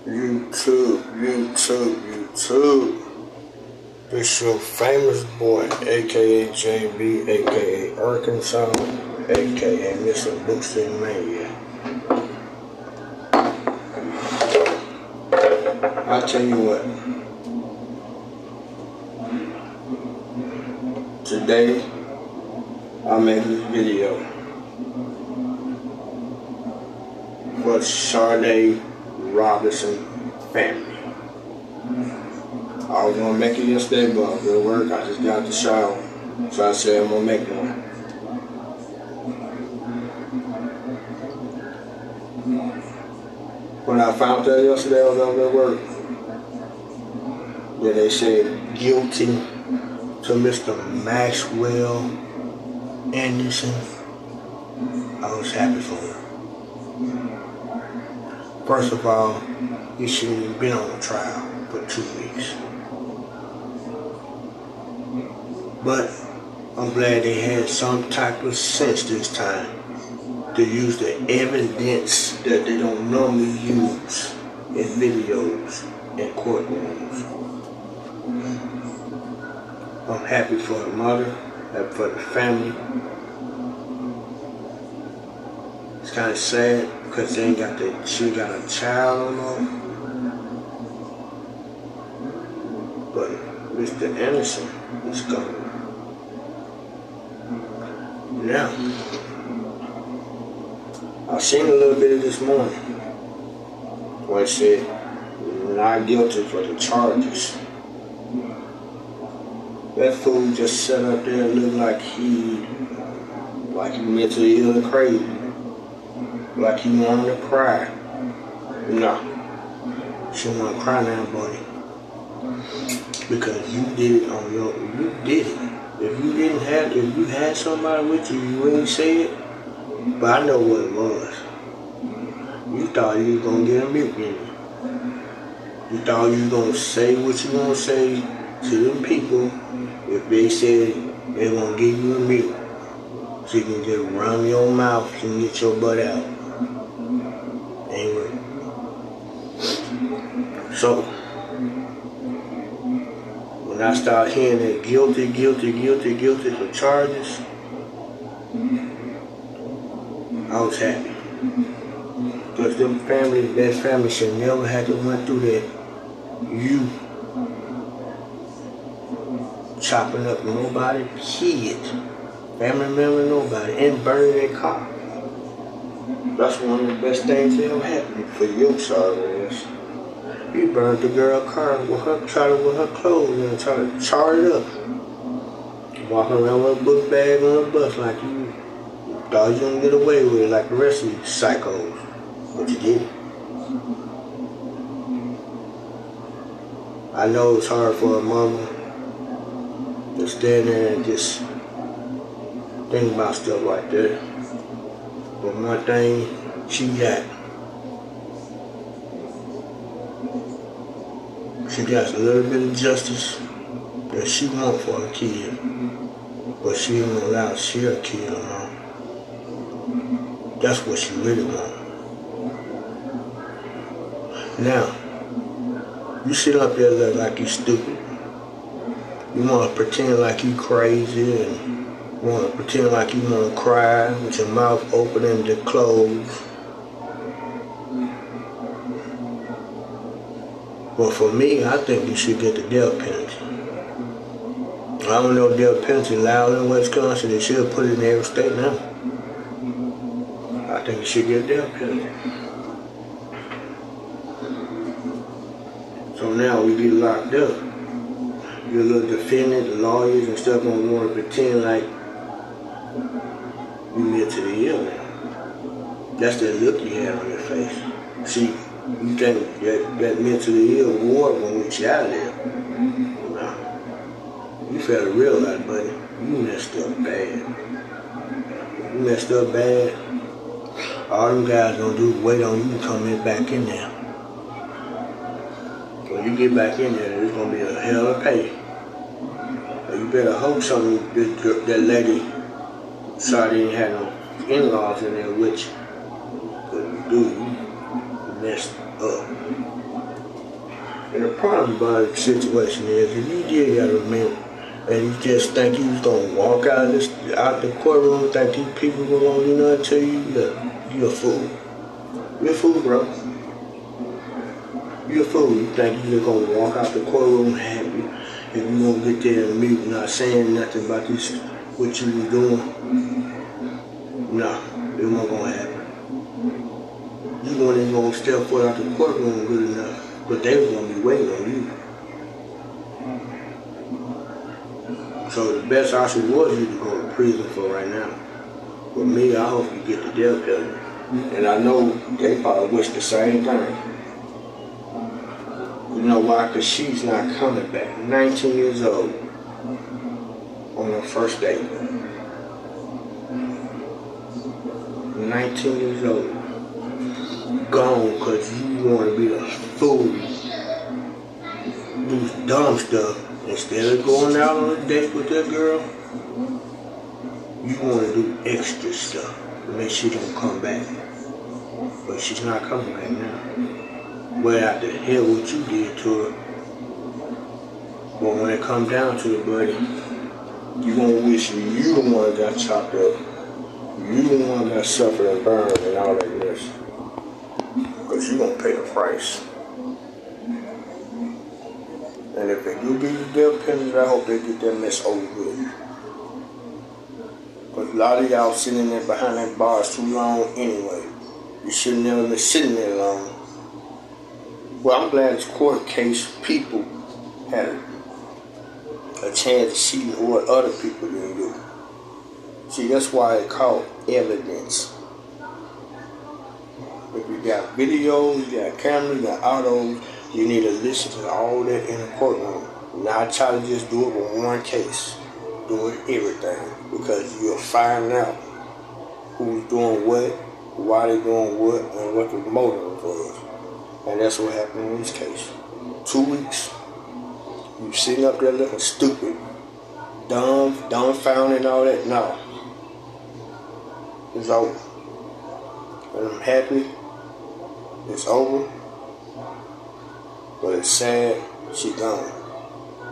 YouTube. It's your famous boy, aka JB, aka Arkansas, aka Mr. Boosting Mania. I'll tell you what. Today, I'll make this video for Sade Robinson family. I was gonna make it yesterday, but I was at work. I just got out the shower, so I said I'm gonna make one. When I found out yesterday, I was over at work. Yeah, they said guilty to Mr. Maxwell Anderson. I was happy for him. First of all, he shouldn't have been on a trial for 2 weeks. But I'm glad they had some type of sense this time to use the evidence that they don't normally use in videos and courtrooms. I'm happy for the mother, happy for the family. It's kind of sad because she got a child on her. But Mr. Anderson is gone. Now, I seen a little bit of this morning where it said not guilty for the charges. That fool just sat up there and looked like he mentally ill and crazy. Like he wanted to cry. No. She don't want to cry now, buddy. Because you did it on you did it. If you had somebody with you, you wouldn't say it. But I know what it was. You thought you was gonna get a mute in you. You thought you was gonna say what you gonna say to them people if they said they gonna give you a mute. So you can just run your mouth and get your butt out. Anyway. So when I started hearing that guilty for charges, I was happy. Because that family should never have to went through that. You chopping up nobody's kid, family member, nobody, and burning their car. That's one of the best things that ever happened for your sorry ass. You burned the girl's car with her clothes and try to char it up. Walking around with a book bag on a bus like you thought you was gonna get away with it like the rest of you psychos. But you didn't. I know it's hard for a mama to stand there and just think about stuff like that. But one thing she got a little bit of justice that she wants for her kid, but she ain't gonna allow to share a kid alone. That's what she really wants. Now, you sit up there look like you stupid. You want to pretend like you crazy and want to pretend like you want to cry with your mouth open and closed. But for me, I think you should get the death penalty. I don't know death penalty allowed in Wisconsin. They should put it in every state now. I think you should get a death penalty. So now we get locked up. Your little defendant, the lawyers and stuff gonna want to pretend like you mentally ill now. That's that look you had on your face. See, you think that mentally ill ward won't get you out of there. No. You felt real lot, buddy. You messed up bad. You messed up bad. All them guys gonna do is wait on you to come back in there. When you get back in there, it's gonna be a hell of a pay. You better hope something that lady Sade didn't have no in-laws in there with you. But you do, you messed up. And the problem about the situation is, if you did got a man, and you just think you was gonna walk out the courtroom, think these people gonna do nothing to you, you're a fool. You're a fool, bro. You're a fool. You think you're just gonna walk out the courtroom happy, and you gonna get there and mute, not saying nothing about this, what you was doing. No, it's not gonna happen. You weren't even gonna step foot out the courtroom good enough, but they was gonna be waiting on you. So the best option was you to go to prison for right now. But me, I hope you get the death penalty. And I know they probably wish the same thing. You know why? Because she's not coming back. 19 years old on her first date. 19 years old. Gone because you want to be a fool. Do dumb stuff. Instead of going out on a date with that girl, you want to do extra stuff to make sure she don't come back. But she's not coming back now. Well, after hell what you did to her. But when it comes down to it, buddy, you gonna wish you the one that got chopped up. You the one that suffered and burned and all that mess. Because you gonna pay the price. And if they do give you death penalty, I hope they get that mess over with. Because a lot of y'all sitting there behind that bars too long anyway. You should never been sitting there long. Well, I'm glad this court case people had a chance to see what other people didn't do. See, that's why it's called evidence. If you got videos, you got cameras, you got autos, you need to listen to all that in the courtroom. Not try to just do it with one case. Do it everything. Because you'll find out who's doing what, why they're doing what, and what the motive was. And that's what happened in this case. 2 weeks. You sitting up there looking stupid, dumb, dumbfounded and all that. No. It's over. And I'm happy it's over. But it's sad she gone.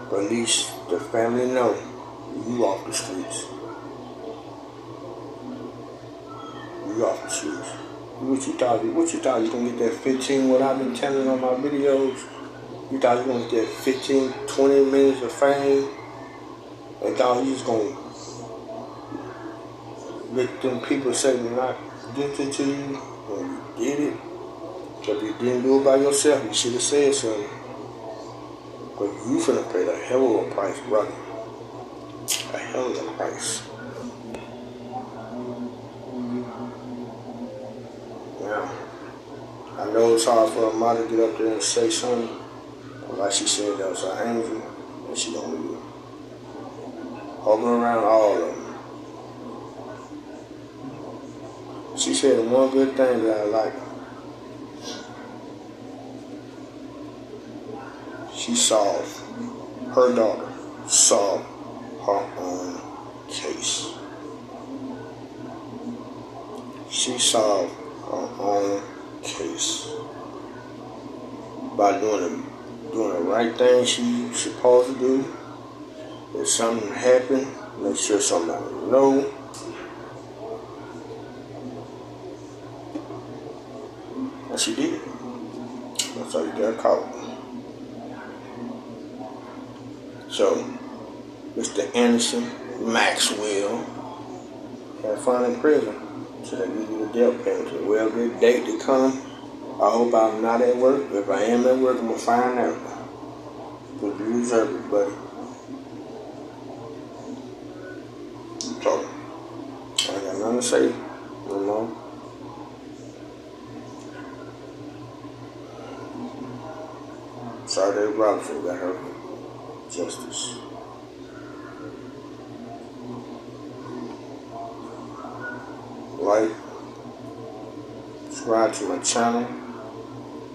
But at least the family know you off the streets. You off the streets. What you thought you gonna get that 15 what I've been telling on my videos? You thought you gonna get that 15, 20 minutes of fame? And thought you was gonna let them people say they're not addicted to you when you did it? But if you didn't do it by yourself, you should have said something. But you finna pay a hell of a price, brother. A hell of a price. Now, I know it's hard for a mother to get up there and say something. But like she said, that was her angel, and she gonna do it. Holding around all of them. She said one good thing that I like. She solved, her daughter solved her own case. She solved her own case by doing the right thing she supposed to do. If something happened, make sure somebody know. And she did. That's how you got caught. So, Mr. Anderson, Maxwell, had fun in prison. So they give you the death penalty. Well, good date to come. I hope I'm not at work. If I am at work, I'm going to find out. Because you deserve it, buddy. So, I ain't got nothing to say. You know. Sade Robinson got her justice. Like, subscribe to my channel,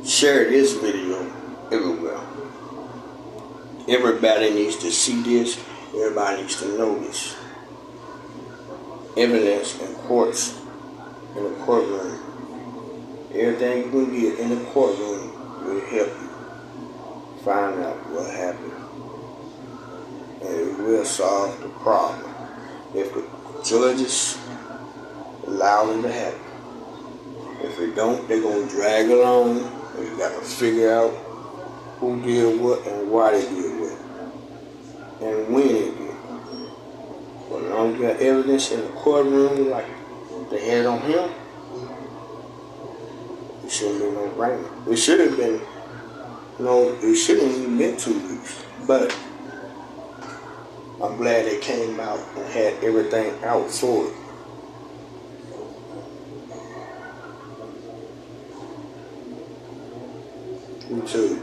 share this video everywhere. Everybody needs to see this. Everybody needs to know this. Evidence in courts, in the courtroom. Everything you can get in the courtroom will help you find out what happened. And it will solve the problem. If the judges allow it to happen. If they don't, they're going to drag it on. And you got to figure out who did what and why they did what. And when they did it. But as long as you got evidence in the courtroom like they had on him, it shouldn't be no brainer. It should have been, it shouldn't even been 2 weeks. But I'm glad they came out and had everything out for it. Me too.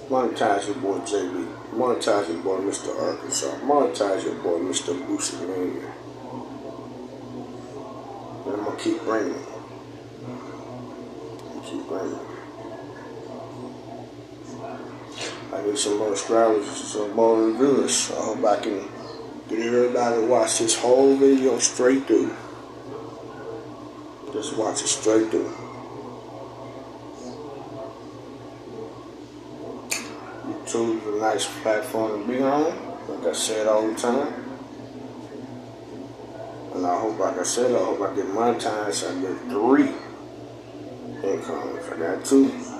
Monetize your boy JB. Monetize your boy Mr. Arkansas. Monetize your boy Mr. Boosie Mania. And I'm gonna keep bringing it. I need some more subscribers, some more reviewers. I hope I can get everybody to watch this whole video straight through. Just watch it straight through. YouTube is a nice platform to be on, like I said all the time. And I hope, like I said, I hope I get monetized. I get 3 incomes. I got 2.